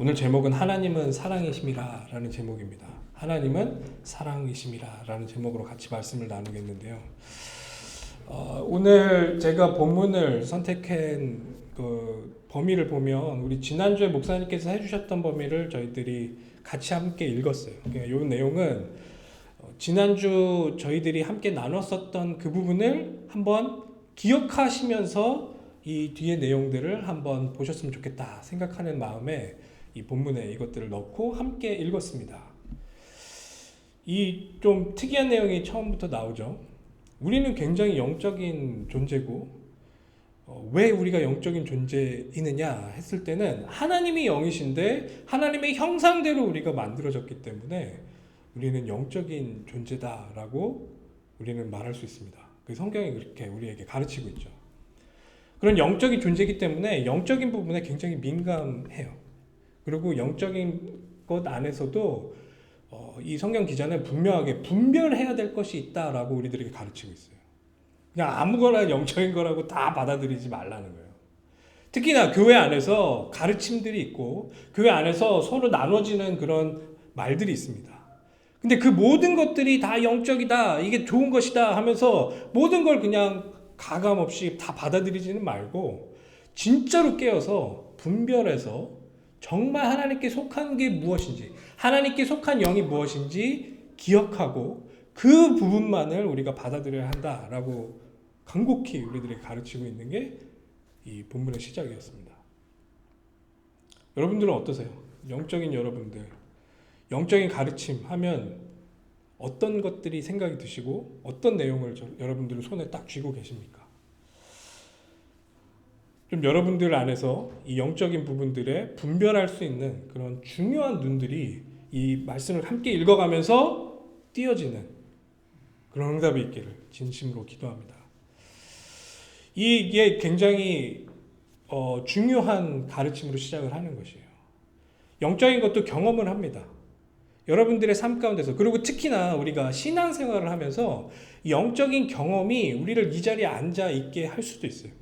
오늘 제목은 하나님은 사랑이심이라 라는 제목입니다. 하나님은 사랑이심이라 라는 제목으로 같이 말씀을 나누겠는데요. 오늘 제가 본문을 선택한 그 범위를 보면 우리 지난주에 목사님께서 해주셨던 범위를 저희들이 같이 함께 읽었어요. 그러니까 이 내용은 지난주 저희들이 함께 나눴었던 그 부분을 한번 기억하시면서 이 뒤에 내용들을 한번 보셨으면 좋겠다 생각하는 마음에 이 본문에 이것들을 넣고 함께 읽었습니다. 이 좀 특이한 내용이 처음부터 나오죠. 우리는 굉장히 영적인 존재고 왜 우리가 영적인 존재이느냐 했을 때는 하나님이 영이신데 하나님의 형상대로 우리가 만들어졌기 때문에 우리는 영적인 존재다라고 우리는 말할 수 있습니다. 그 성경이 그렇게 우리에게 가르치고 있죠. 그런 영적인 존재이기 때문에 영적인 부분에 굉장히 민감해요. 그리고 영적인 것 안에서도 이 성경 기자는 분명하게 분별해야 될 것이 있다라고 우리들에게 가르치고 있어요. 그냥 아무거나 영적인 거라고 다 받아들이지 말라는 거예요. 특히나 교회 안에서 가르침들이 있고 교회 안에서 서로 나눠지는 그런 말들이 있습니다. 근데 그 모든 것들이 다 영적이다, 이게 좋은 것이다 하면서 모든 걸 그냥 가감 없이 다 받아들이지는 말고 진짜로 깨어서 분별해서 정말 하나님께 속한 게 무엇인지, 하나님께 속한 영이 무엇인지 기억하고 그 부분만을 우리가 받아들여야 한다라고 간곡히 우리들에게 가르치고 있는 게 이 본문의 시작이었습니다. 여러분들은 어떠세요? 영적인 여러분들, 영적인 가르침 하면 어떤 것들이 생각이 드시고 어떤 내용을 여러분들 손에 딱 쥐고 계십니까? 좀 여러분들 안에서 이 영적인 부분들에 분별할 수 있는 그런 중요한 눈들이 이 말씀을 함께 읽어가면서 띄어지는 그런 응답이 있기를 진심으로 기도합니다. 이게 굉장히 중요한 가르침으로 시작을 하는 것이에요. 영적인 것도 경험을 합니다. 여러분들의 삶 가운데서, 그리고 특히나 우리가 신앙생활을 하면서 영적인 경험이 우리를 이 자리에 앉아 있게 할 수도 있어요.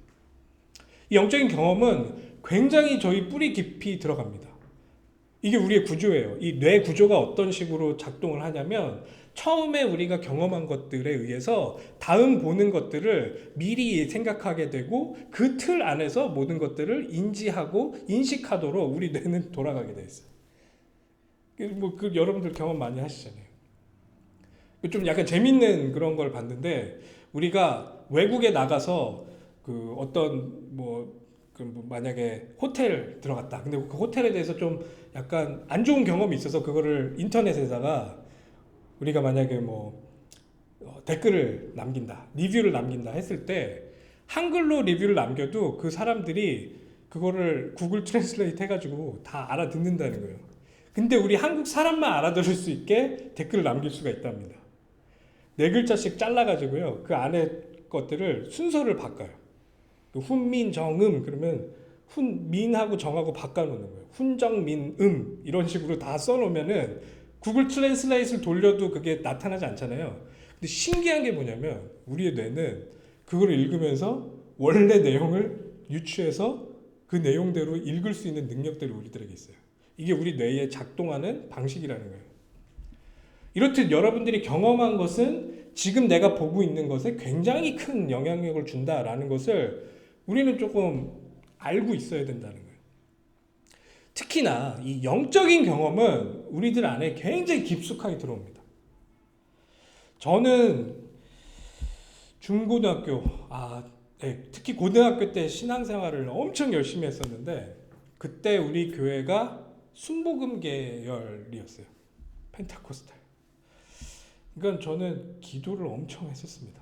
이 영적인 경험은 굉장히 저희 뿌리 깊이 들어갑니다. 이게 우리의 구조예요. 이 뇌 구조가 어떤 식으로 작동을 하냐면 처음에 우리가 경험한 것들에 의해서 다음 보는 것들을 미리 생각하게 되고 그 틀 안에서 모든 것들을 인지하고 인식하도록 우리 뇌는 돌아가게 돼 있어요. 그 여러분들 경험 많이 하시잖아요. 좀 약간 재밌는 그런 걸 봤는데 우리가 외국에 나가서 그 어떤 만약에 호텔 들어갔다. 근데 그 호텔에 대해서 좀 약간 안 좋은 경험이 있어서 그거를 인터넷에다가 우리가 만약에 댓글을 남긴다, 리뷰를 남긴다 했을 때 한글로 리뷰를 남겨도 그 사람들이 그거를 구글 트랜슬레이트 해가지고 다 알아듣는다는 거예요. 근데 우리 한국 사람만 알아들을 수 있게 댓글을 남길 수가 있답니다. 4글자씩 잘라가지고요. 그 안에 것들을 순서를 바꿔요. 훈민 정음 그러면 훈민하고 정하고 바꿔놓는 거예요. 훈정민음 이런 식으로 다 써놓으면은 구글 트랜슬레이트를 돌려도 그게 나타나지 않잖아요. 근데 신기한 게 뭐냐면 우리의 뇌는 그걸 읽으면서 원래 내용을 유추해서 그 내용대로 읽을 수 있는 능력들이 우리들에게 있어요. 이게 우리 뇌에 작동하는 방식이라는 거예요. 이렇듯 여러분들이 경험한 것은 지금 내가 보고 있는 것에 굉장히 큰 영향력을 준다라는 것을 우리는 조금 알고 있어야 된다는 거예요. 특히나 이 영적인 경험은 우리들 안에 굉장히 깊숙하게 들어옵니다. 저는 중고등학교, 특히 고등학교 때 신앙생활을 엄청 열심히 했었는데 그때 우리 교회가 순복음 계열이었어요. 펜타코스탈. 그러니까 저는 기도를 엄청 했었습니다.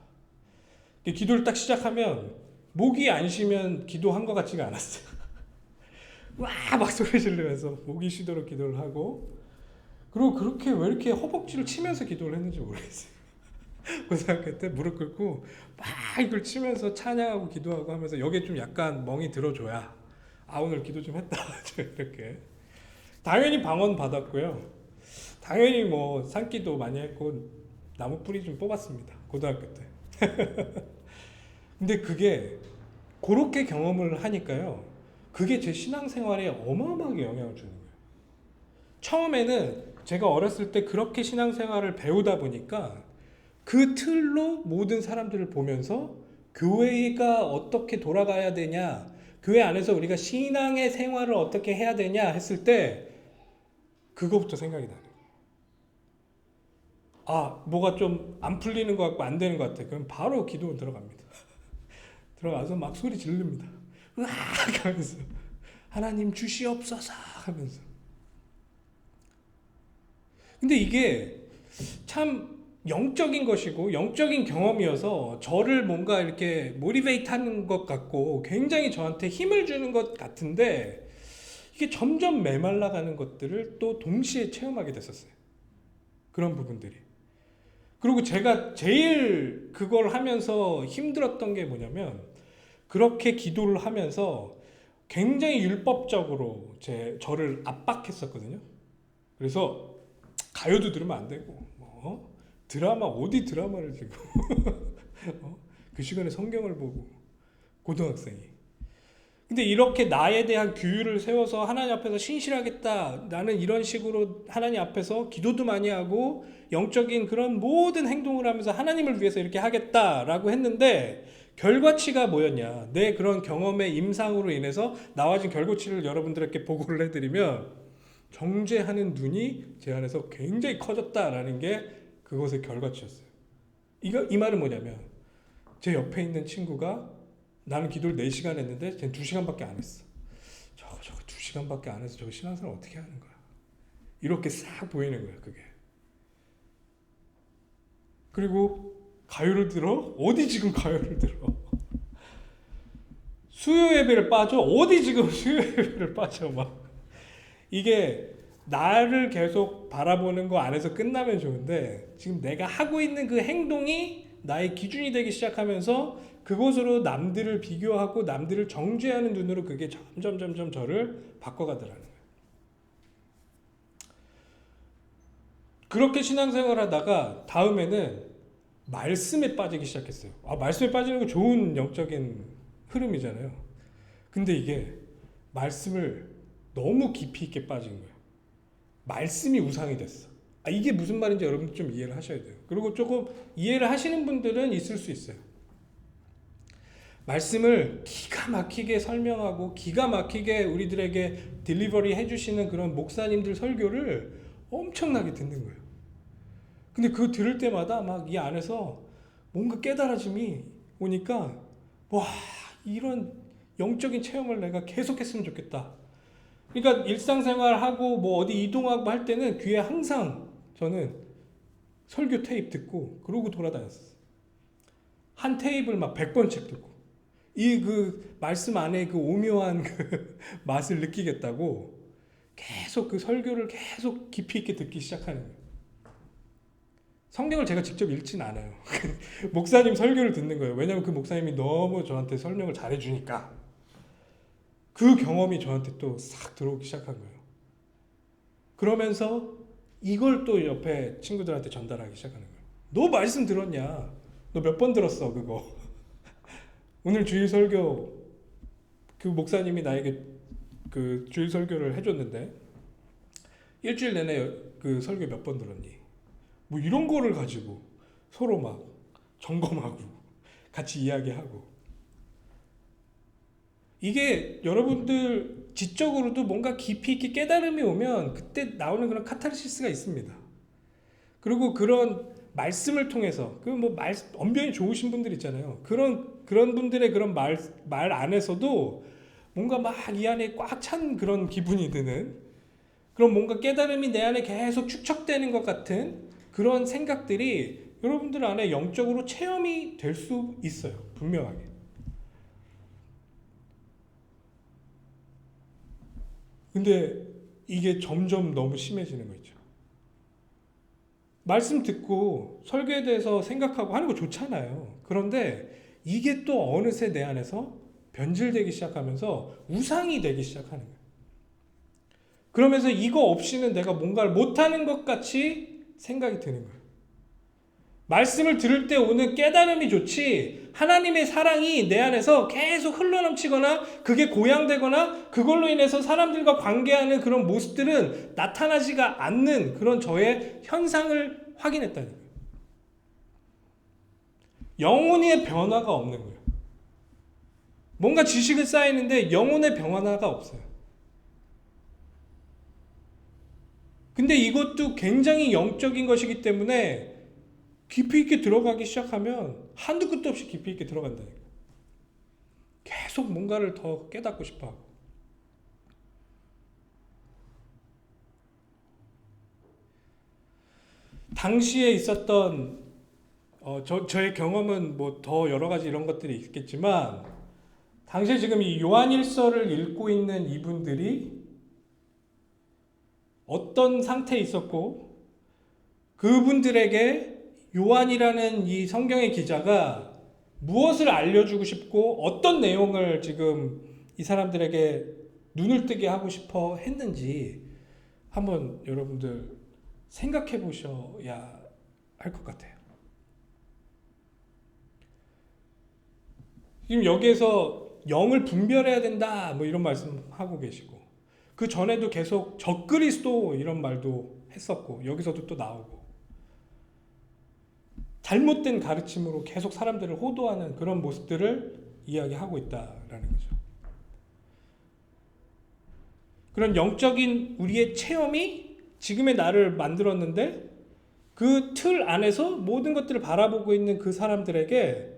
기도를 딱 시작하면 목이 안 쉬면 기도한 것 같지가 않았어요. 와 막 소리 지르면서 목이 쉬도록 기도를 하고, 그리고 그렇게 왜 이렇게 허벅지를 치면서 기도를 했는지 모르겠어요. 고등학교 때 무릎 꿇고 막 이걸 치면서 찬양하고 기도하고 하면서 여기에 좀 약간 멍이 들어줘야 오늘 기도 좀 했다 이렇게. 당연히 방언 받았고요. 당연히 산기도 많이 했고 나무 뿌리 좀 뽑았습니다. 고등학교 때. 근데 그게 그렇게 경험을 하니까요. 그게 제 신앙생활에 어마어마하게 영향을 주는 거예요. 처음에는 제가 어렸을 때 그렇게 신앙생활을 배우다 보니까 그 틀로 모든 사람들을 보면서 교회가 어떻게 돌아가야 되냐, 교회 안에서 우리가 신앙의 생활을 어떻게 해야 되냐 했을 때 그거부터 생각이 나요. 아, 뭐가 좀 안 풀리는 것 같고 안 되는 것 같아. 그럼 바로 기도 들어갑니다. 들어가서 막 소리 지릅니다. 으악 하면서 하나님 주시옵소서 하면서. 근데 이게 참 영적인 것이고 영적인 경험이어서 저를 뭔가 이렇게 모티베이트 하는 것 같고 굉장히 저한테 힘을 주는 것 같은데 이게 점점 메말라가는 것들을 또 동시에 체험하게 됐었어요. 그런 부분들이. 그리고 제가 제일 그걸 하면서 힘들었던 게 뭐냐면 그렇게 기도를 하면서 굉장히 율법적으로 저를 압박했었거든요. 그래서 가요도 들으면 안 되고 드라마 어디 드라마를 지금 그 시간에 성경을 보고 고등학생이. 근데 이렇게 나에 대한 규율을 세워서 하나님 앞에서 신실하겠다, 나는 이런 식으로 하나님 앞에서 기도도 많이 하고 영적인 그런 모든 행동을 하면서 하나님을 위해서 이렇게 하겠다라고 했는데 결과치가 뭐였냐, 내 그런 경험의 임상으로 인해서 나와진 결과치를 여러분들에게 보고를 해드리면 정죄하는 눈이 제 안에서 굉장히 커졌다라는 게 그것의 결과치였어요. 이 말은 뭐냐면 제 옆에 있는 친구가 나는 기도를 4시간 했는데 쟤는 2시간밖에 안 했어. 저거 2시간밖에 안 해서 저거 신앙생활 어떻게 하는 거야. 이렇게 싹 보이는 거야 그게. 그리고 가요를 들어? 어디 지금 가요를 들어? 수요 예배를 빠져? 어디 지금 수요 예배를 빠져 막. 이게 나를 계속 바라보는 거 안에서 끝나면 좋은데 지금 내가 하고 있는 그 행동이 나의 기준이 되기 시작하면서 그것으로 남들을 비교하고 남들을 정죄하는 눈으로 그게 점점 저를 바꿔가더라는 거예요. 그렇게 신앙생활 하다가 다음에는 말씀에 빠지기 시작했어요. 말씀에 빠지는 거 좋은 영적인 흐름이잖아요. 근데 이게 말씀을 너무 깊이 있게 빠진 거예요. 말씀이 우상이 됐어. 이게 무슨 말인지 여러분들 좀 이해를 하셔야 돼요. 그리고 조금 이해를 하시는 분들은 있을 수 있어요. 말씀을 기가 막히게 설명하고 기가 막히게 우리들에게 딜리버리 해주시는 그런 목사님들 설교를 엄청나게 듣는 거예요. 근데 그거 들을 때마다 막 이 안에서 뭔가 깨달아짐이 오니까 와, 이런 영적인 체험을 내가 계속했으면 좋겠다. 그러니까 일상생활하고 뭐 어디 이동하고 할 때는 귀에 항상 저는 설교 테이프 듣고 그러고 돌아다녔어요. 한 테이프를 막 100번씩 듣고 그 말씀 안에 그 오묘한 그 맛을 느끼겠다고 계속 그 설교를 계속 깊이 있게 듣기 시작하는 거예요. 성경을 제가 직접 읽진 않아요. 목사님 설교를 듣는 거예요. 왜냐하면 그 목사님이 너무 저한테 설명을 잘해주니까 그 경험이 저한테 또 싹 들어오기 시작한 거예요. 그러면서 이걸 또 옆에 친구들한테 전달하기 시작하는 거예요. 너 말씀 들었냐? 너 몇 번 들었어 그거? 오늘 주일 설교 그 목사님이 나에게 그 주일 설교를 해줬는데 일주일 내내 그 설교 몇 번 들었니? 뭐 이런 거를 가지고 서로 막 점검하고 같이 이야기하고, 이게 여러분들 지적으로도 뭔가 깊이 있게 깨달음이 오면 그때 나오는 그런 카타르시스가 있습니다. 그리고 그런 말씀을 통해서 그 뭐 언변이 좋으신 분들 있잖아요. 그런 분들의 그런 말 안에서도 뭔가 막 이 안에 꽉 찬 그런 기분이 드는, 그런 뭔가 깨달음이 내 안에 계속 축적되는 것 같은 그런 생각들이 여러분들 안에 영적으로 체험이 될 수 있어요. 분명하게. 근데 이게 점점 너무 심해지는 거 있죠. 말씀 듣고 설교에 대해서 생각하고 하는 거 좋잖아요. 그런데 이게 또 어느새 내 안에서 변질되기 시작하면서 우상이 되기 시작하는 거예요. 그러면서 이거 없이는 내가 뭔가를 못하는 것 같이 생각이 드는 거예요. 말씀을 들을 때 오는 깨달음이 좋지, 하나님의 사랑이 내 안에서 계속 흘러넘치거나 그게 고양되거나 그걸로 인해서 사람들과 관계하는 그런 모습들은 나타나지가 않는 그런 저의 현상을 확인했다는 거예요. 영혼의 변화가 없는 거예요. 뭔가 지식은 쌓이는데 영혼의 변화가 없어요. 근데 이것도 굉장히 영적인 것이기 때문에 깊이 있게 들어가기 시작하면 한두 끝도 없이 깊이 있게 들어간다니까. 계속 뭔가를 더 깨닫고 싶어 하고. 당시에 있었던 저의 경험은 뭐 더 여러 가지 이런 것들이 있겠지만, 당시에 지금 이 요한일서를 읽고 있는 이분들이 어떤 상태에 있었고, 그분들에게 요한이라는 이 성경의 기자가 무엇을 알려주고 싶고 어떤 내용을 지금 이 사람들에게 눈을 뜨게 하고 싶어 했는지 한번 여러분들 생각해 보셔야 할 것 같아요. 지금 여기에서 영을 분별해야 된다 뭐 이런 말씀하고 계시고, 그 전에도 계속 적그리스도 이런 말도 했었고, 여기서도 또 나오고, 잘못된 가르침으로 계속 사람들을 호도하는 그런 모습들을 이야기하고 있다라는 거죠. 그런 영적인 우리의 체험이 지금의 나를 만들었는데, 그 틀 안에서 모든 것들을 바라보고 있는 그 사람들에게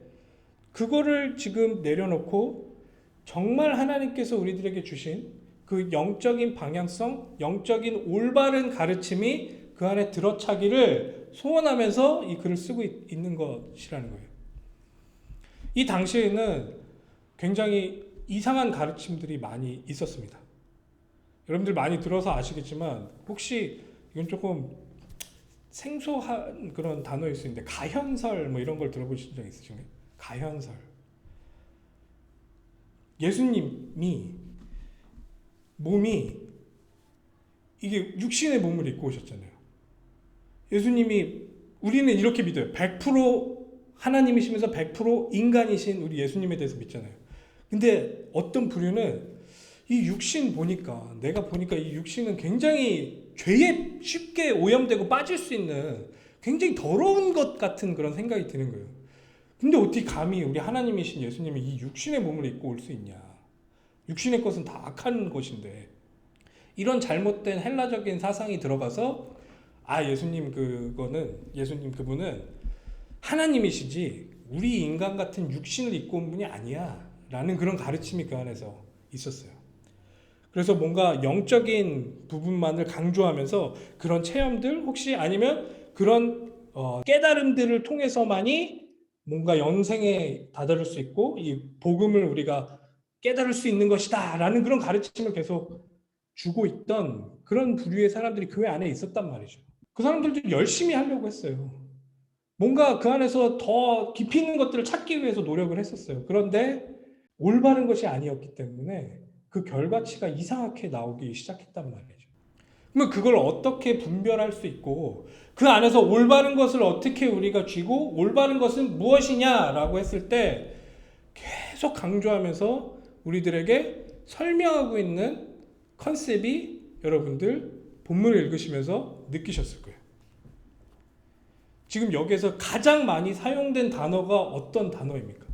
그거를 지금 내려놓고 정말 하나님께서 우리들에게 주신 그 영적인 방향성, 영적인 올바른 가르침이 그 안에 들어차기를 소원하면서 이 글을 쓰고 있는 것이라는 거예요. 이 당시에는 굉장히 이상한 가르침들이 많이 있었습니다. 여러분들 많이 들어서 아시겠지만, 혹시 이건 조금 생소한 그런 단어일 수 있는데, 가현설 뭐 이런 걸 들어보신 적 있으신가요? 가현설. 예수님이 몸이 이게 육신의 몸을 입고 오셨잖아요. 예수님이, 우리는 이렇게 믿어요. 100% 하나님이시면서 100% 인간이신 우리 예수님에 대해서 믿잖아요. 근데 어떤 부류는 이 육신 보니까, 내가 보니까 이 육신은 굉장히 죄에 쉽게 오염되고 빠질 수 있는 굉장히 더러운 것 같은 그런 생각이 드는 거예요. 근데 어떻게 감히 우리 하나님이신 예수님이 이 육신의 몸을 입고 올 수 있냐. 육신의 것은 다 악한 것인데. 이런 잘못된 헬라적인 사상이 들어가서, 예수님 그분은 하나님이시지 우리 인간 같은 육신을 입고 온 분이 아니야 라는 그런 가르침이 그 안에서 있었어요. 그래서 뭔가 영적인 부분만을 강조하면서 그런 체험들, 혹시 아니면 그런 깨달음들을 통해서만이 뭔가 영생에 다다를 수 있고 이 복음을 우리가 깨달을 수 있는 것이다 라는 그런 가르침을 계속 주고 있던 그런 부류의 사람들이 교회 안에 있었단 말이죠. 그 사람들도 열심히 하려고 했어요. 뭔가 그 안에서 더 깊이 있는 것들을 찾기 위해서 노력을 했었어요. 그런데 올바른 것이 아니었기 때문에 그 결과치가 이상하게 나오기 시작했단 말이죠. 그러면 그걸 어떻게 분별할 수 있고, 그 안에서 올바른 것을 어떻게 우리가 쥐고 올바른 것은 무엇이냐라고 했을 때 계속 강조하면서 우리들에게 설명하고 있는 컨셉이 여러분들 본문을 읽으시면서 느끼셨을 거예요. 지금 여기에서 가장 많이 사용된 단어가 어떤 단어입니까?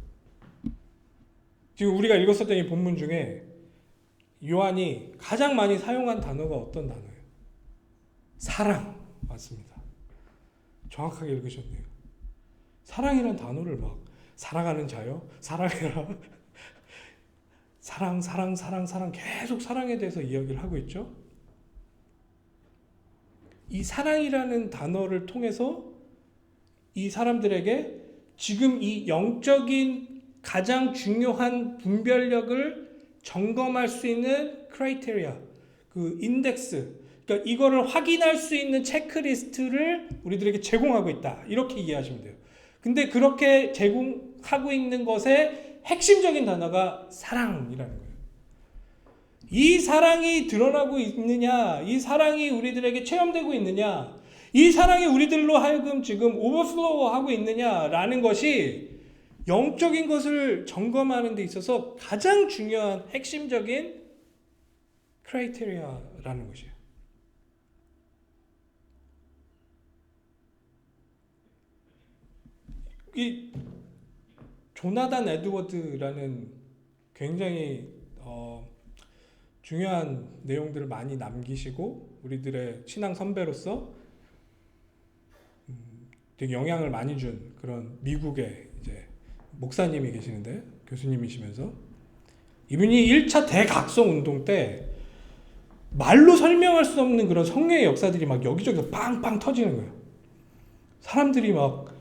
지금 우리가 읽었었던 이 본문 중에 요한이 가장 많이 사용한 단어가 어떤 단어예요? 사랑. 맞습니다. 정확하게 읽으셨네요. 사랑이라는 단어를 막, 사랑하는 자요, 사랑해라, 사랑 계속 사랑에 대해서 이야기를 하고 있죠. 이 사랑이라는 단어를 통해서 이 사람들에게 지금 이 영적인 가장 중요한 분별력을 점검할 수 있는 크라이테리아, 그 인덱스, 그러니까 이거를 확인할 수 있는 체크리스트를 우리들에게 제공하고 있다. 이렇게 이해하시면 돼요. 근데 그렇게 제공하고 있는 것의 핵심적인 단어가 사랑이라는 거예요. 이 사랑이 드러나고 있느냐, 이 사랑이 우리들에게 체험되고 있느냐, 이 사랑이 우리들로 하여금 지금 오버플로우 하고 있느냐라는 것이 영적인 것을 점검하는 데 있어서 가장 중요한 핵심적인 크라이테리아라는 것이에요. 이 조나단 에드워드라는 굉장히 중요한 내용들을 많이 남기시고 우리들의 신앙 선배로서 되게 영향을 많이 준 그런 미국의 이제 목사님이 계시는데, 교수님이시면서 이분이 1차 대각성 운동 때 말로 설명할 수 없는 그런 성령의 역사들이 막 여기저기서 빵빵 터지는 거예요. 사람들이 막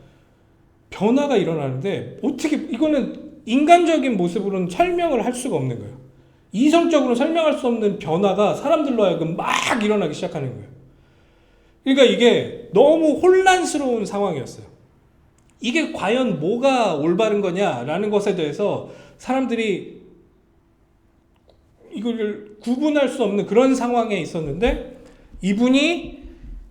변화가 일어나는데 어떻게 이거는 인간적인 모습으로는 설명을 할 수가 없는 거예요. 이성적으로 설명할 수 없는 변화가 사람들로 하여금 막 일어나기 시작하는 거예요. 그러니까 이게 너무 혼란스러운 상황이었어요. 이게 과연 뭐가 올바른 거냐라는 것에 대해서 사람들이 이걸 구분할 수 없는 그런 상황에 있었는데, 이분이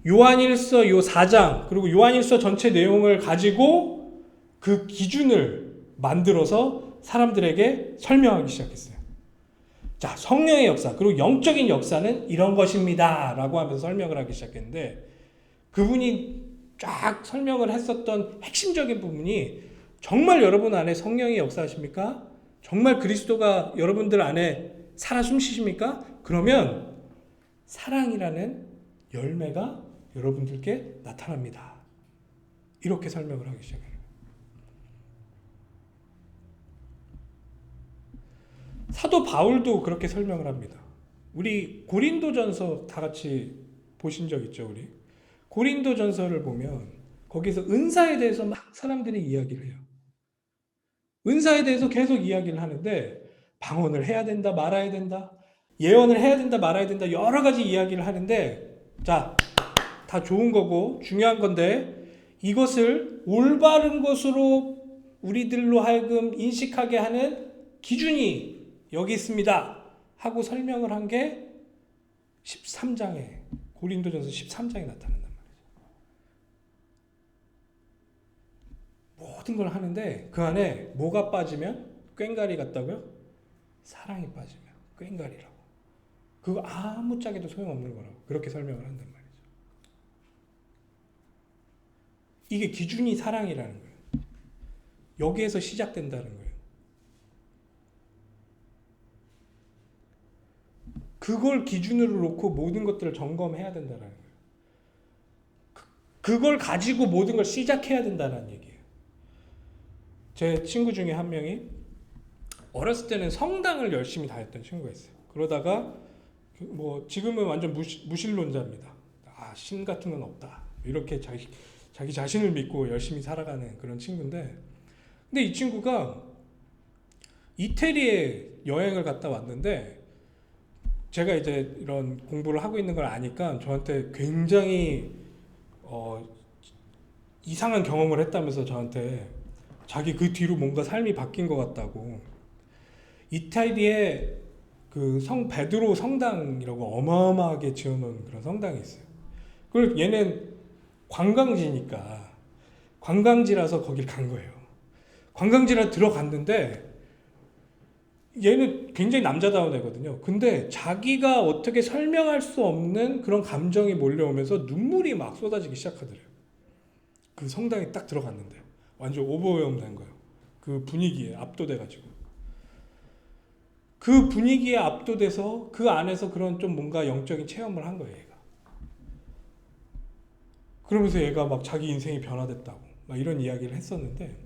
요한일서 요 4장 그리고 요한일서 전체 내용을 가지고 그 기준을 만들어서 사람들에게 설명하기 시작했어요. 자, 성령의 역사 그리고 영적인 역사는 이런 것입니다 라고 하면서 설명을 하기 시작했는데, 그분이 쫙 설명을 했었던 핵심적인 부분이, 정말 여러분 안에 성령이 역사하십니까? 정말 그리스도가 여러분들 안에 살아 숨쉬십니까? 그러면 사랑이라는 열매가 여러분들께 나타납니다. 이렇게 설명을 하기 시작해요. 사도 바울도 그렇게 설명을 합니다. 우리 고린도전서 다 같이 보신 적 있죠, 우리? 고린도전서를 보면 거기서 은사에 대해서 막 사람들이 이야기를 해요. 은사에 대해서 계속 이야기를 하는데, 방언을 해야 된다, 말아야 된다, 예언을 해야 된다, 말아야 된다, 여러 가지 이야기를 하는데, 자, 다 좋은 거고 중요한 건데, 이것을 올바른 것으로 우리들로 하여금 인식하게 하는 기준이 여기 있습니다 하고 설명을 한 게 13장에, 고린도전서 13장에 나타난단 말이죠. 모든 걸 하는데 그 안에 뭐가 빠지면 꽹가리 같다고요? 사랑이 빠지면 꽹가리라고. 그거 아무짝에도 소용없는 거라고 그렇게 설명을 한단 말이죠. 이게 기준이 사랑이라는 거예요. 여기에서 시작된다는 거예요. 그걸 기준으로 놓고 모든 것들을 점검해야 된다는 거예요. 그걸 가지고 모든 걸 시작해야 된다는 얘기예요. 제 친구 중에 한 명이 어렸을 때는 성당을 열심히 다녔던 친구가 있어요. 그러다가 뭐 지금은 완전 무신론자입니다. 신 같은 건 없다, 이렇게 자기 자신을 믿고 열심히 살아가는 그런 친구인데, 근데 이 친구가 이태리에 여행을 갔다 왔는데, 제가 이제 이런 공부를 하고 있는 걸 아니까 저한테 굉장히 이상한 경험을 했다면서 저한테 자기 그 뒤로 뭔가 삶이 바뀐 것 같다고. 이태리에 그 성 베드로 성당이라고 어마어마하게 지어놓은 그런 성당이 있어요. 그걸 얘는 관광지니까, 관광지라서 거길 간 거예요. 관광지라 들어갔는데 얘는 굉장히 남자다운 애거든요. 근데 자기가 어떻게 설명할 수 없는 그런 감정이 몰려오면서 눈물이 막 쏟아지기 시작하더래요. 그 성당에 딱 들어갔는데 완전 오버웨엄된 거예요. 그 분위기에 압도돼가지고. 그 분위기에 압도돼서 그 안에서 그런 좀 뭔가 영적인 체험을 한 거예요, 얘가. 그러면서 얘가 막 자기 인생이 변화됐다고 막 이런 이야기를 했었는데,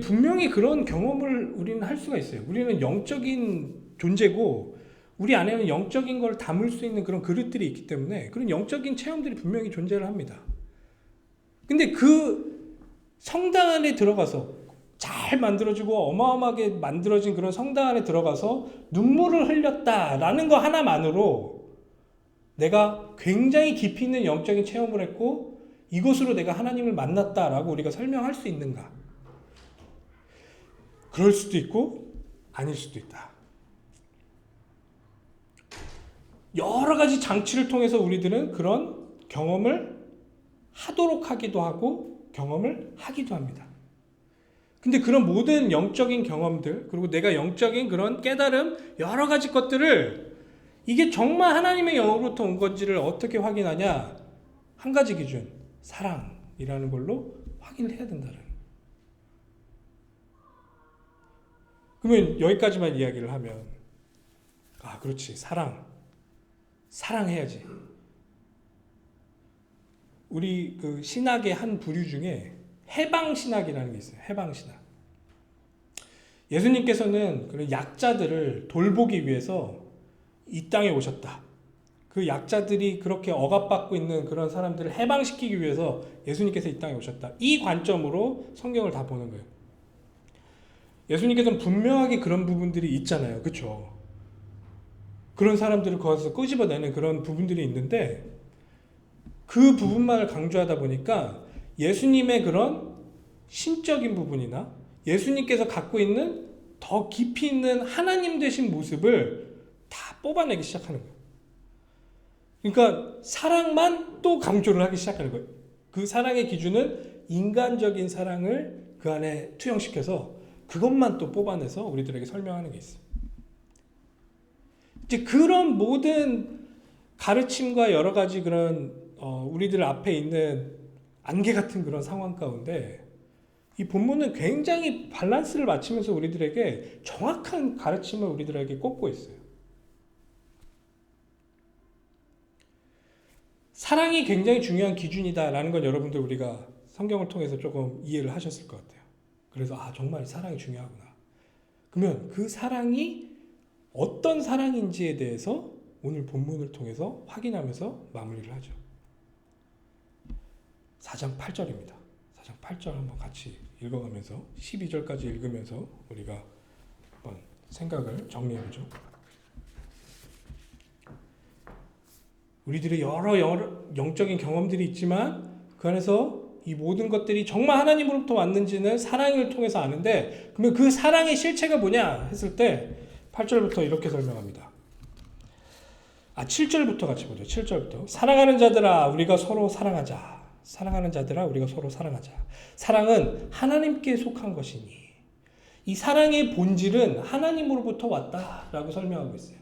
분명히 그런 경험을 우리는 할 수가 있어요. 우리는 영적인 존재고 우리 안에는 영적인 걸 담을 수 있는 그런 그릇들이 있기 때문에 그런 영적인 체험들이 분명히 존재를 합니다. 근데 그 성당 안에 들어가서 잘 만들어지고 어마어마하게 만들어진 그런 성당 안에 들어가서 눈물을 흘렸다라는 거 하나만으로 내가 굉장히 깊이 있는 영적인 체험을 했고 이것으로 내가 하나님을 만났다라고 우리가 설명할 수 있는가? 그럴 수도 있고 아닐 수도 있다. 여러 가지 장치를 통해서 우리들은 그런 경험을 하도록 하기도 하고 경험을 하기도 합니다. 근데 그런 모든 영적인 경험들, 그리고 내가 영적인 그런 깨달음, 여러 가지 것들을 이게 정말 하나님의 영으로부터 온 건지를 어떻게 확인하냐? 한 가지 기준, 사랑이라는 걸로 확인을 해야 된다는 거예요. 그러면 여기까지만 이야기를 하면, 아, 그렇지, 사랑해야지. 우리 그 신학의 한 부류 중에 해방신학이라는 게 있어요. 해방신학. 예수님께서는 그런 약자들을 돌보기 위해서 이 땅에 오셨다. 그 약자들이 그렇게 억압받고 있는 그런 사람들을 해방시키기 위해서 예수님께서 이 땅에 오셨다. 이 관점으로 성경을 다 보는 거예요. 예수님께서는 분명하게 그런 부분들이 있잖아요. 그렇죠? 그런 사람들을 거기서 끄집어내는 그런 부분들이 있는데 그 부분만을 강조하다 보니까 예수님의 그런 신적인 부분이나 예수님께서 갖고 있는 더 깊이 있는 하나님 되신 모습을 다 뽑아내기 시작하는 거예요. 그러니까 사랑만 또 강조를 하기 시작하는 거예요. 그 사랑의 기준은 인간적인 사랑을 그 안에 투영시켜서 그것만 또 뽑아내서 우리들에게 설명하는 게 있어요. 이제 그런 모든 가르침과 여러 가지 그런 우리들 앞에 있는 안개 같은 그런 상황 가운데 이 본문은 굉장히 밸런스를 맞추면서 우리들에게 정확한 가르침을 우리들에게 꼽고 있어요. 사랑이 굉장히 중요한 기준이다라는 건 여러분들 우리가 성경을 통해서 조금 이해를 하셨을 것 같아요. 그래서 정말 사랑이 중요하구나. 그러면 그 사랑이 어떤 사랑인지에 대해서 오늘 본문을 통해서 확인하면서 마무리를 하죠. 4장 8절입니다. 4장 8절 한번 같이 읽어가면서 12절까지 읽으면서 우리가 한번 생각을 정리해보죠. 우리들의 여러 영적인 경험들이 있지만 그 안에서 이 모든 것들이 정말 하나님으로부터 왔는지는 사랑을 통해서 아는데 그러면 그 사랑의 실체가 뭐냐 했을 때 8절부터 이렇게 설명합니다. 7절부터 같이 보죠. 7절부터 사랑하는 자들아 우리가 서로 사랑하자. 사랑하는 자들아 우리가 서로 사랑하자. 사랑은 하나님께 속한 것이니 이 사랑의 본질은 하나님으로부터 왔다라고 설명하고 있어요.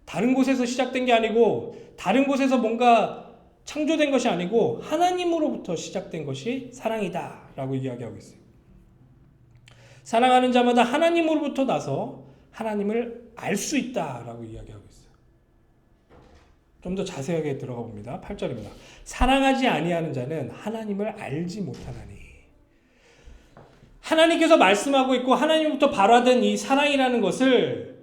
다른 곳에서 시작된 게 아니고 다른 곳에서 뭔가 창조된 것이 아니고 하나님으로부터 시작된 것이 사랑이다 라고 이야기하고 있어요. 사랑하는 자마다 하나님으로부터 나서 하나님을 알 수 있다 라고 이야기하고 있어요. 좀 더 자세하게 들어가 봅니다. 8절입니다. 사랑하지 아니하는 자는 하나님을 알지 못하나니. 하나님께서 말씀하고 있고 하나님부터 발화된 이 사랑이라는 것을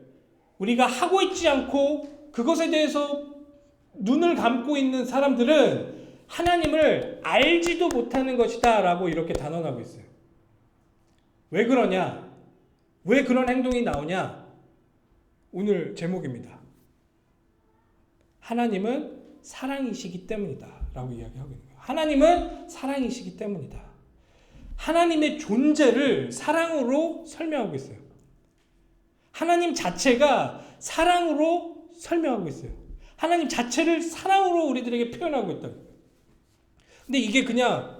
우리가 하고 있지 않고 그것에 대해서 눈을 감고 있는 사람들은 하나님을 알지도 못하는 것이다 라고 이렇게 단언하고 있어요. 왜 그러냐? 왜 그런 행동이 나오냐? 오늘 제목입니다. 하나님은 사랑이시기 때문이다 라고 이야기하고 있는 거예요. 하나님은 사랑이시기 때문이다. 하나님의 존재를 사랑으로 설명하고 있어요. 하나님 자체가 사랑으로 설명하고 있어요. 하나님 자체를 사랑으로 우리들에게 표현하고 있다. 근데 이게 그냥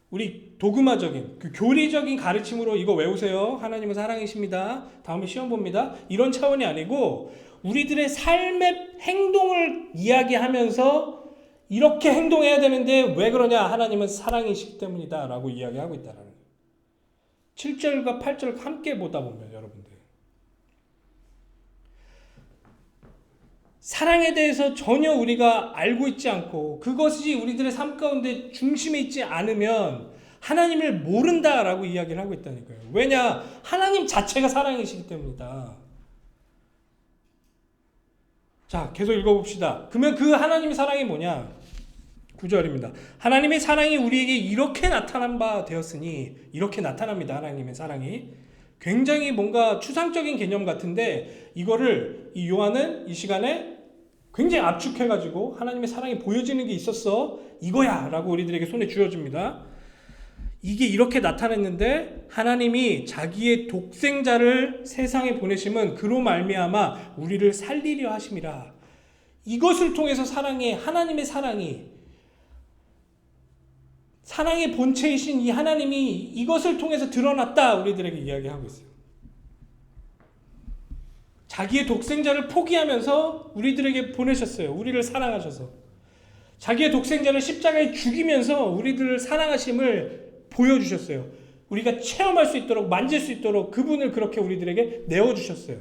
우리 도그마적인 그 교리적인 가르침으로 이거 외우세요. 하나님은 사랑이십니다. 다음에 시험 봅니다. 이런 차원이 아니고 우리들의 삶의 행동을 이야기하면서 이렇게 행동해야 되는데 왜 그러냐? 하나님은 사랑이시기 때문이다 라고 이야기하고 있다는 거예요. 7절과 8절 함께 보다 보면 여러분들 사랑에 대해서 전혀 우리가 알고 있지 않고 그것이 우리들의 삶 가운데 중심에 있지 않으면 하나님을 모른다라고 이야기를 하고 있다니까요. 왜냐? 하나님 자체가 사랑이시기 때문이다. 자, 계속 읽어봅시다. 그러면 그 하나님의 사랑이 뭐냐? 9절입니다. 하나님의 사랑이 우리에게 이렇게 나타난 바 되었으니 이렇게 나타납니다. 하나님의 사랑이. 굉장히 뭔가 추상적인 개념 같은데 이거를 이 요한은 이 시간에 굉장히 압축해가지고 하나님의 사랑이 보여지는 게 있었어. 이거야 라고 우리들에게 손에 쥐어줍니다. 이게 이렇게 나타났는데 하나님이 자기의 독생자를 세상에 보내심은 그로 말미암아 우리를 살리려 하심이라. 이것을 통해서 하나님의 사랑이 사랑의 본체이신 이 하나님이 이것을 통해서 드러났다 우리들에게 이야기하고 있어요. 자기의 독생자를 포기하면서 우리들에게 보내셨어요. 우리를 사랑하셔서. 자기의 독생자를 십자가에 죽이면서 우리들을 사랑하심을 보여주셨어요. 우리가 체험할 수 있도록, 만질 수 있도록 그분을 그렇게 우리들에게 내어주셨어요.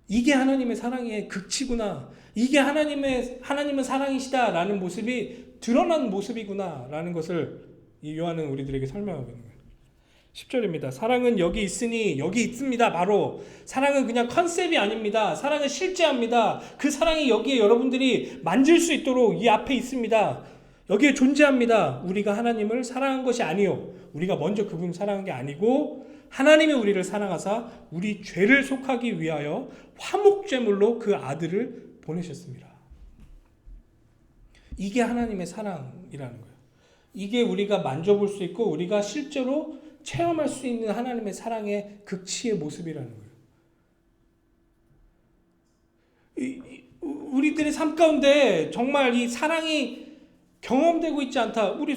이게 하나님의 사랑의 극치구나. 이게 하나님은 사랑이시다라는 모습이 드러난 모습이구나라는 것을 이 요한은 우리들에게 설명하고 있는 거예요. 10절입니다. 사랑은 여기 있으니 여기 있습니다. 바로 사랑은 그냥 컨셉이 아닙니다. 사랑은 실제합니다. 그 사랑이 여기에 여러분들이 만질 수 있도록 이 앞에 있습니다. 여기에 존재합니다. 우리가 하나님을 사랑한 것이 아니요. 우리가 먼저 그분을 사랑한 게 아니고 하나님이 우리를 사랑하사 우리 죄를 속하기 위하여 화목제물로 그 아들을 보내셨습니다. 이게 하나님의 사랑이라는 거예요. 이게 우리가 만져볼 수 있고 우리가 실제로 체험할 수 있는 하나님의 사랑의 극치의 모습이라는 거예요. 우리들의 삶 가운데 정말 이 사랑이 경험되고 있지 않다. 우리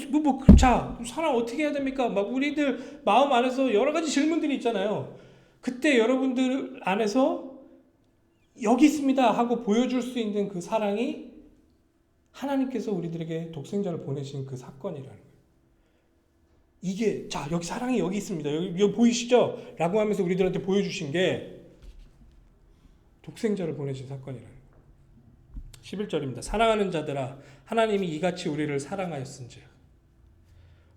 자, 사랑 어떻게 해야 됩니까? 막 우리들 마음 안에서 여러 가지 질문들이 있잖아요. 그때 여러분들 안에서 여기 있습니다 하고 보여줄 수 있는 그 사랑이 하나님께서 우리들에게 독생자를 보내신 그 사건이라는 거예요. 이게 자 여기 사랑이 여기 있습니다. 여기 보이시죠? 라고 하면서 우리들한테 보여주신 게 독생자를 보내신 사건이라는 거예요. 11절입니다. 사랑하는 자들아 하나님이 이같이 우리를 사랑하였은즉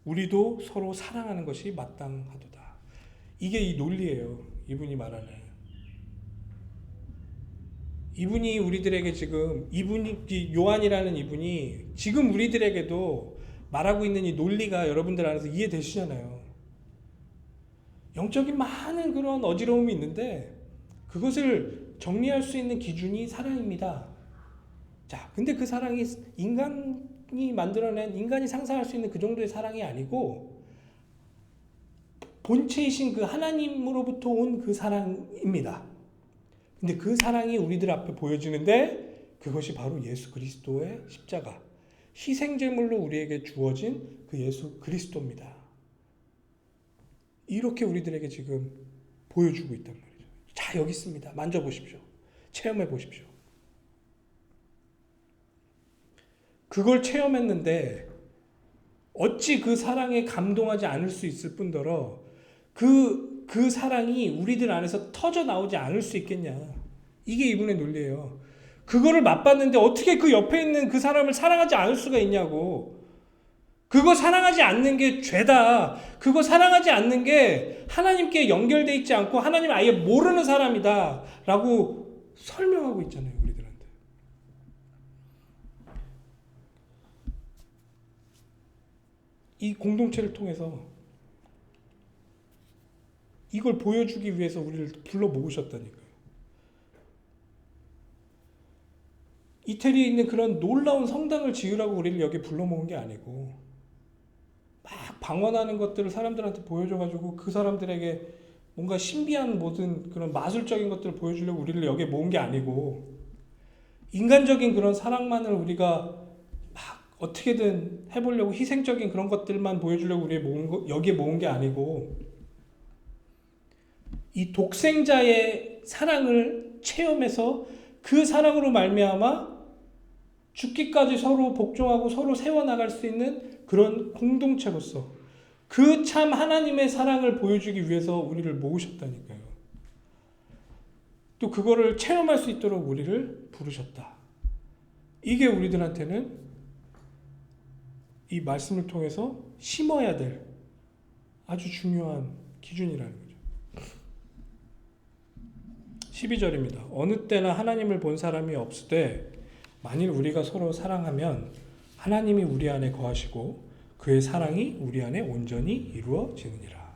우리도 서로 사랑하는 것이 마땅하도다. 이게 이 논리예요. 이분이 말하는. 이분이 우리들에게 지금 요한이라는 이분이 지금 우리들에게도 말하고 있는 이 논리가 여러분들 안에서 이해되시잖아요. 영적인 많은 그런 어지러움이 있는데 그것을 정리할 수 있는 기준이 사랑입니다. 자, 근데 그 사랑이 인간이 만들어낸, 인간이 상상할 수 있는 그 정도의 사랑이 아니고 본체이신 그 하나님으로부터 온 그 사랑입니다. 근데 그 사랑이 우리들 앞에 보여지는데 그것이 바로 예수 그리스도의 십자가, 희생제물로 우리에게 주어진 그 예수 그리스도입니다. 이렇게 우리들에게 지금 보여주고 있단 말이죠. 자, 여기 있습니다. 만져보십시오. 체험해 보십시오. 그걸 체험했는데 어찌 그 사랑에 감동하지 않을 수 있을 뿐더러 그 사랑이 우리들 안에서 터져 나오지 않을 수 있겠냐. 이게 이분의 논리예요. 그거를 맛봤는데 어떻게 그 옆에 있는 그 사람을 사랑하지 않을 수가 있냐고. 그거 사랑하지 않는 게 죄다. 그거 사랑하지 않는 게 하나님께 연결되어 있지 않고 하나님 아예 모르는 사람이다 라고 설명하고 있잖아요, 우리들한테. 이 공동체를 통해서 이걸 보여주기 위해서 우리를 불러 모으셨다니까요. 이태리에 있는 그런 놀라운 성당을 지으라고 우리를 여기 불러 모은 게 아니고 막 방언하는 것들을 사람들한테 보여줘가지고 그 사람들에게 뭔가 신비한 모든 그런 마술적인 것들을 보여주려고 우리를 여기에 모은 게 아니고 인간적인 그런 사랑만을 우리가 막 어떻게든 해보려고 희생적인 그런 것들만 보여주려고 여기에 모은 게 아니고 이 독생자의 사랑을 체험해서 그 사랑으로 말미암아 죽기까지 서로 복종하고 서로 세워나갈 수 있는 그런 공동체로서 그 참 하나님의 사랑을 보여주기 위해서 우리를 모으셨다니까요. 또 그거를 체험할 수 있도록 우리를 부르셨다. 이게 우리들한테는 이 말씀을 통해서 심어야 될 아주 중요한 기준이라는 거죠. 12절입니다. 어느 때나 하나님을 본 사람이 없으되 만일 우리가 서로 사랑하면 하나님이 우리 안에 거하시고 그의 사랑이 우리 안에 온전히 이루어지느니라.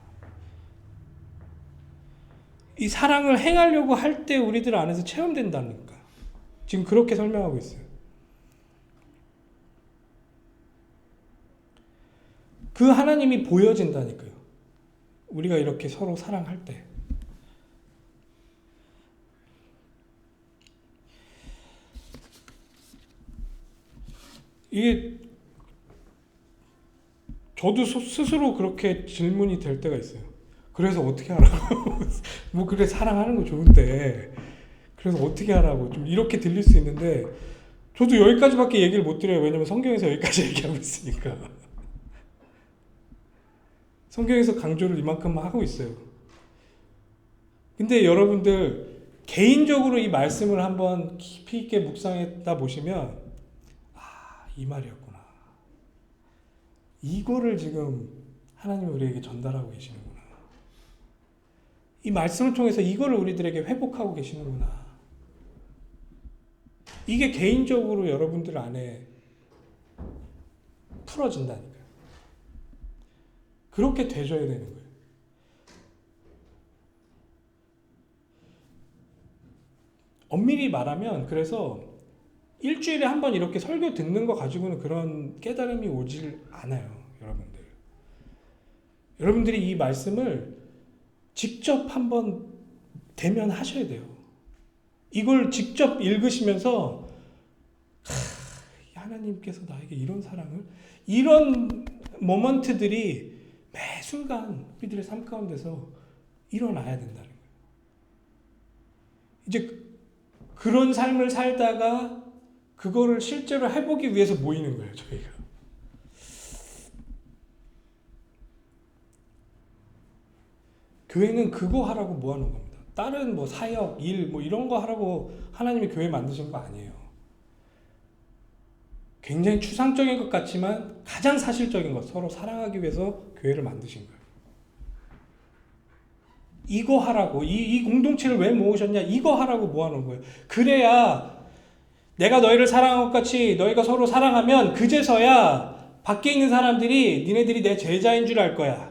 이 사랑을 행하려고 할 때 우리들 안에서 체험된다니까. 지금 그렇게 설명하고 있어요. 그 하나님이 보여진다니까요. 우리가 이렇게 서로 사랑할 때. 이게 저도 스스로 그렇게 질문이 될 때가 있어요. 그래서 어떻게 하라고? 뭐 그래 사랑하는 거 좋은데 그래서 어떻게 하라고 좀 이렇게 들릴 수 있는데 저도 여기까지밖에 얘기를 못 드려요. 왜냐면 성경에서 여기까지 얘기하고 있으니까. 성경에서 강조를 이만큼 하고 있어요. 근데 여러분들 개인적으로 이 말씀을 한번 깊이 있게 묵상했다 보시면 이 말이었구나. 이거를 지금 하나님이 우리에게 전달하고 계시는구나. 이 말씀을 통해서 이거를 우리들에게 회복하고 계시는구나. 이게 개인적으로 여러분들 안에 풀어진다니까요. 그렇게 되셔야 되는 거예요. 엄밀히 말하면 그래서 일주일에 한 번 이렇게 설교 듣는 거 가지고는 그런 깨달음이 오질 않아요. 여러분들. 여러분들이 이 말씀을 직접 한번 대면하셔야 돼요. 이걸 직접 읽으시면서 하나님께서 나에게 이런 사랑을 이런 모먼트들이 매 순간 우리들의 삶 가운데서 일어나야 된다는 거예요. 이제 그런 삶을 살다가 그거를 실제로 해보기 위해서 모이는 거예요, 저희가. 교회는 그거 하라고 모아놓은 겁니다. 다른 뭐 사역, 일, 뭐 이런 거 하라고 하나님이 교회 만드신 거 아니에요. 굉장히 추상적인 것 같지만 가장 사실적인 것, 서로 사랑하기 위해서 교회를 만드신 거예요. 이거 하라고, 이 공동체를 왜 모으셨냐, 이거 하라고 모아놓은 거예요. 그래야 내가 너희를 사랑한 것 같이 너희가 서로 사랑하면 그제서야 밖에 있는 사람들이 니네들이 내 제자인 줄 알 거야.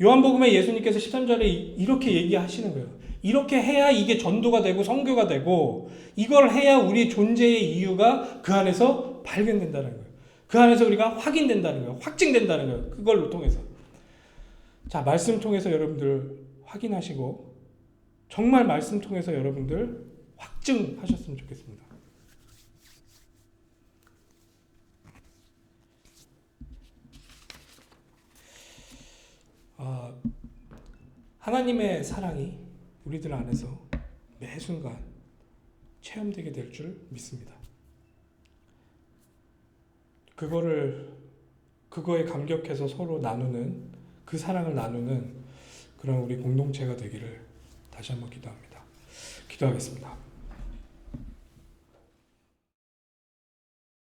요한복음에 예수님께서 13절에 이렇게 얘기하시는 거예요. 이렇게 해야 이게 전도가 되고 선교가 되고 이걸 해야 우리 존재의 이유가 그 안에서 발견된다는 거예요. 그 안에서 우리가 확인된다는 거예요. 확증된다는 거예요. 그걸로 통해서. 자, 말씀 통해서 여러분들 확인하시고 정말 말씀 통해서 여러분들 확증하셨으면 좋겠습니다. 하나님의 사랑이 우리들 안에서 매 순간 체험되게 될 줄 믿습니다. 그거에 감격해서 서로 나누는 그 사랑을 나누는 그런 우리 공동체가 되기를 다시 한번 기도합니다. 기도하겠습니다.